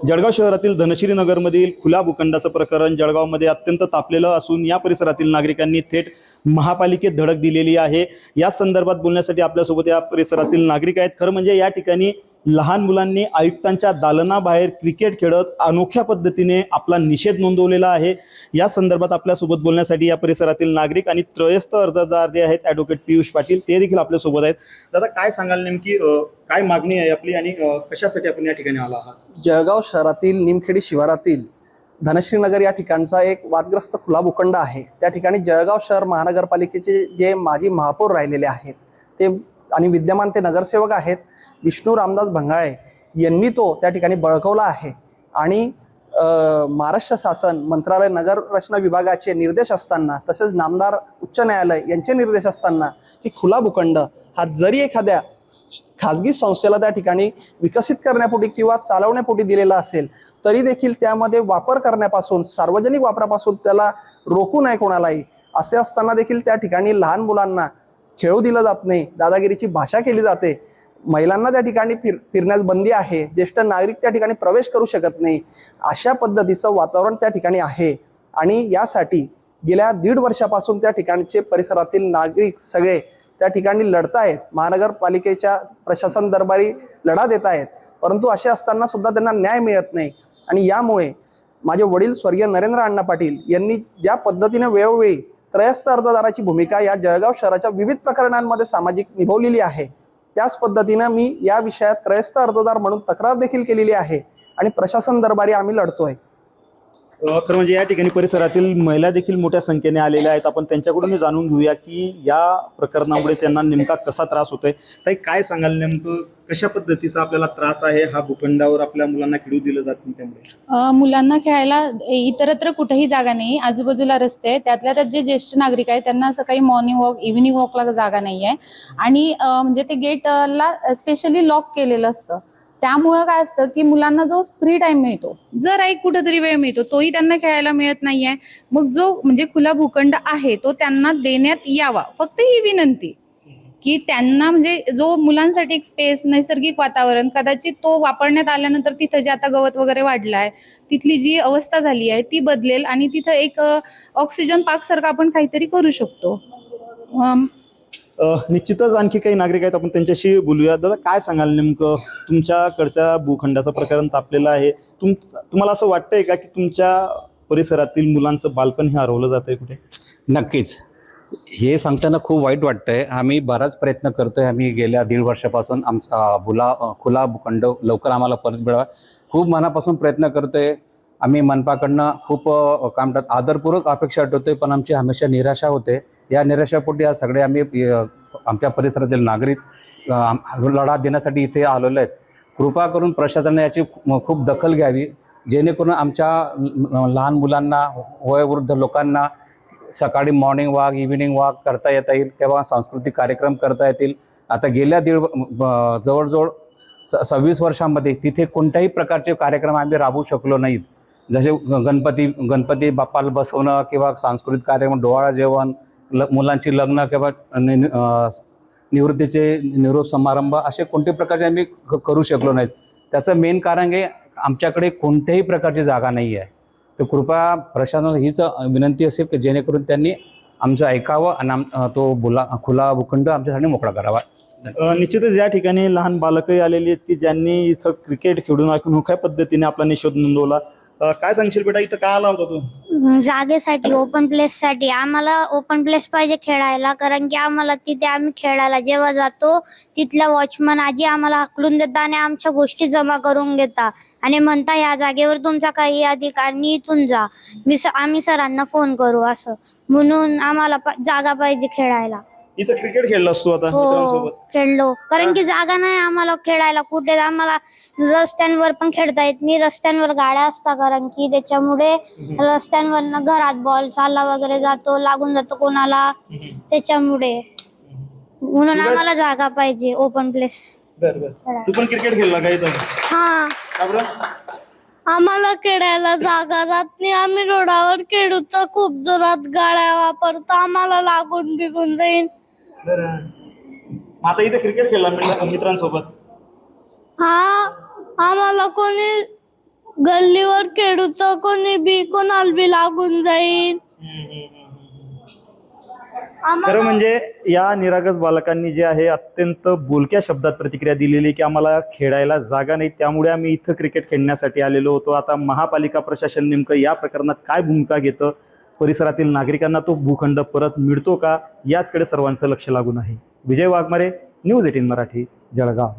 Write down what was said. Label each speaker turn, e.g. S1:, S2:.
S1: जळगाव शहरातील धनश्री नगरमधील खुल्या भूखंडाचं प्रकरण जळगावमध्ये अत्यंत तापलेलं असून या परिसरातील नागरिकांनी थेट महापालिकेत धडक दिलेली आहे। या संदर्भात बोलण्यासाठी आपल्यासोबत या परिसरातील नागरिक आहेत। खरं म्हणजे या ठिकाणी लहान मुलांनी आयुक्तांच्या दालनाबाहेर क्रिकेट खेळत अनोख्या पद्धतीने आपला निषेध नोंदवलेला आहे। या संदर्भात आपल्यासोबत बोलण्यासाठी या परिसरातील नागरिक आणि त्रयस्थ अर्जदार जे आहेत ॲडव्होकेट पियुष पाटील ते देखील आपल्यासोबत आहेत। दादा, काय सांगाल नेमकी काय मागणी आहे आपली आणि कशासाठी आपण या ठिकाणी आला आहात?
S2: जळगाव शहरातील निमखेडी शिवारातील धनश्री नगर या ठिकाणचा एक वादग्रस्त खुला भूखंड आहे। त्या ठिकाणी जळगाव शहर महानगरपालिकेचे जे माजी महापौर राहिलेले आहेत ते आणि विद्यमान ते नगरसेवक आहेत विष्णू रामदास भंगाळे यांनी तो त्या ठिकाणी बळकवला आहे। आणि महाराष्ट्र शासन मंत्रालय नगर रचना विभागाचे निर्देश असताना तसेच नामदार उच्च न्यायालय यांचे निर्देश असताना की खुला भूखंड हा जरी एखाद्या खाजगी संस्थेला त्या ठिकाणी विकसित करण्यापोटी किंवा चालवण्यापोटी दिलेला असेल तरी देखील त्यामध्ये वापर करण्यापासून सार्वजनिक वापरापासून त्याला रोखू नये कोणालाही। असे असताना देखील त्या ठिकाणी लहान मुलांना खेळू दिलं जात नाही, दादागिरीची भाषा केली जाते, महिलांना त्या ठिकाणी फिरण्यास बंदी आहे, ज्येष्ठ नागरिक त्या ठिकाणी प्रवेश करू शकत नाही, अशा पद्धतीचं वातावरण त्या ठिकाणी आहे। आणि यासाठी गेल्या 1.5 वर्षापासून त्या ठिकाणचे परिसरातील नागरिक सगळे त्या ठिकाणी लढत आहेत, महानगरपालिकेच्या प्रशासन दरबारी लढा देत आहेत, परंतु असे असताना सुद्धा त्यांना न्याय मिळत नाही। आणि यामुळे माझे वडील स्वर्गीय नरेंद्र अण्णा पाटील यांनी ज्या पद्धतीने वेळोवेळी त्रयस्थ अर्जदाराची भूमिका या जळगाव शहराच्या विविध प्रकरणांमध्ये सामाजिक निभावलेली आहे, त्याच पद्धतीनं मी या विषयात त्रयस्थ अर्जदार म्हणून तक्रार देखील केलेली आहे आणि प्रशासन दरबारी आम्ही लढतोय।
S1: खरं म्हणजे या ठिकाणी परिसरातील महिला देखील मोठ्या संख्येने आलेल्या आहेत। आपण त्यांच्याकडून जाणून घेऊया की या प्रकरणामुळे त्यांना नेमका कसा त्रास होतोय। ताई, काय सांगाल नेमकं कशा पद्धतीचा आपल्याला त्रास आहे? हा भूखंडावर आपल्या मुलांना खेळू दिलं जात नाही त्यामुळे?
S3: मुलांना खेळायला इतरत्र कुठेही जागा नाही, आजूबाजूला रस्ते आहेत, त्यातल्या त्यात जे ज्येष्ठ नागरिक आहेत त्यांना सकाळी मॉर्निंग वॉक इव्हिनिंग वॉकला जागा नाही आहे। आणि म्हणजे ते गेटला स्पेशली लॉक केलेलं असतं, त्यामुळं काय असतं की मुलांना जो फ्री टाइम मिळतो, जर एक कुठेतरी वेळ मिळतो तोही त्यांना खेळायला मिळत नाहीये। मग जो म्हणजे खुला भूखंड आहे तो त्यांना देण्यात यावा, फक्त ही विनंती की त्यांना म्हणजे जो मुलांसाठी एक स्पेस नैसर्गिक वातावरण कदाचित तो वापरण्यात आल्यानंतर तिथं जे आता गवत वगैरे वाढलं आहे तिथली जी अवस्था झाली आहे ती बदलेल आणि तिथं एक ऑक्सिजन पार्क सारखं आपण काहीतरी करू शकतो।
S1: निश्चितच आणखी काही नागरिक आहेत, आपण त्यांच्याशी बोलूया। दादा, काय सांगाल नेमकं तुमच्याकडच्या भूखंडाचं प्रकरण तापलेलं आहे, तुम्हाला असं वाटतंय का की तुमच्या परिसरातील मुलांचं बालपण हे हरवलं जातंय कुठे?
S4: नक्कीच हे सांगताना खूप वाईट वाटतंय। आम्ही बराच प्रयत्न करतोय, आम्ही गेल्या 1.5 वर्षापासून आमचा खुला भूखंड लवकर आम्हाला परत मिळावा खूप मनापासून प्रयत्न करतोय। आम्ही मनपाकडनं खूप काम आदरपूर्वक अपेक्षा ठेवतोय, पण आमची हमेशा निराशा होते। या निराशापोटी आज सगळे आम्ही आमच्या परिसरातील नागरिक लढा देण्यासाठी इथे आलेलो आहेत। कृपा करून प्रशासनाने याची खूप दखल घ्यावी, जेणेकरून आमच्या लहान मुलांना वयोवृद्ध लोकांना सकाळी मॉर्निंग वॉक इव्हिनिंग वॉक करता येता येईल किंवा सांस्कृतिक कार्यक्रम करता येतील। आता गेल्या जवळजवळ 26 वर्षांमध्ये तिथे कोणत्याही प्रकारचे कार्यक्रम आम्ही राबवू शकलो नाहीत, जसे गणपती बाप्पाला बसवणं किंवा सांस्कृतिक कार्यक्रम, डोहाळा जेवण, मुलांची लग्न किंवा निवृत्तीचे निरोप समारंभ असे कोणत्याही प्रकारचे आम्ही करू शकलो नाहीत। त्याचं मेन कारण आहे आमच्याकडे कोणत्याही प्रकारची जागा नाही आहे। तर कृपया प्रशासनाला हीच विनंती असेल की जेणेकरून त्यांनी आमचं ऐकावं आणि तो खुला भूखंड आमच्यासाठी मोकळा करावा।
S1: निश्चितच या ठिकाणी लहान बालकही आलेली आहेत की ज्यांनी इथं क्रिकेट खेळून अनोख्या पद्धतीने आपला निषेध नोंदवला। काय सांगशील बेटा, इथं काय आला होता तू?
S5: जागेसाठी, ओपन प्लेस साठी। आम्हाला ओपन प्लेस पाहिजे खेळायला, कारण की आम्हाला तिथे आम्ही खेळायला जेव्हा जातो तिथल्या वॉचमन आजी आम्हाला हाकलून देता आणि आमच्या गोष्टी जमा करून घेता आणि म्हणता या जागेवर तुमचा काही अधिकार नाही, इथून जा, आम्ही सरांना फोन करू असं। म्हणून आम्हाला जागा पाहिजे खेळायला।
S1: इथं क्रिकेट खेळला असतो आता मित्रांसोबत?
S5: खेळलो, कारण की जागा नाही आम्हाला खेळायला कुठे। आम्हाला रस्त्यांवर पण खेळता येत नाही, रस्त्यांवर गाड्या असतात, कारण की त्याच्यामुळे रस्त्यांवर घरात बॉल चालला वगैरे जातो, लागून जातो कोणाला, त्याच्यामुळे म्हणून आम्हाला जागा पाहिजे ओपन प्लेस।
S1: तू पण क्रिकेट खेळला का इथं?
S5: हा, आम्हाला खेळायला जागा राहत नाही, आम्ही रोडावर खेळू तर खूप जोरात गाड्या वापरतो, आम्हाला लागून बिगून जाईल।
S1: आता इथे क्रिकेट खेळला मित्रांसोबत?
S5: हा, आम्हाला कोणी गल्लीवर खेळू तर कोणी बी कोणाला बी लागून जाईल.
S1: खरं म्हणजे या निरागस बालकांनी जे आहे अत्यंत बोलक्या शब्दात प्रतिक्रिया दिलेली की आम्हाला खेळायला जागा नाही, त्यामुळे आम्ही इथं क्रिकेट खेळण्यासाठी आलेलो होतो. आता महापालिका प्रशासन नेमकं या प्रकरणात काय भूमिका घेतं, परिसरातील नागरिकांना तो भूखंड परत मिळतो का, याचकडे सर्वांचं लक्ष लागून आहे. विजय वाघमारे, न्यूज 18 मराठी, जळगाव.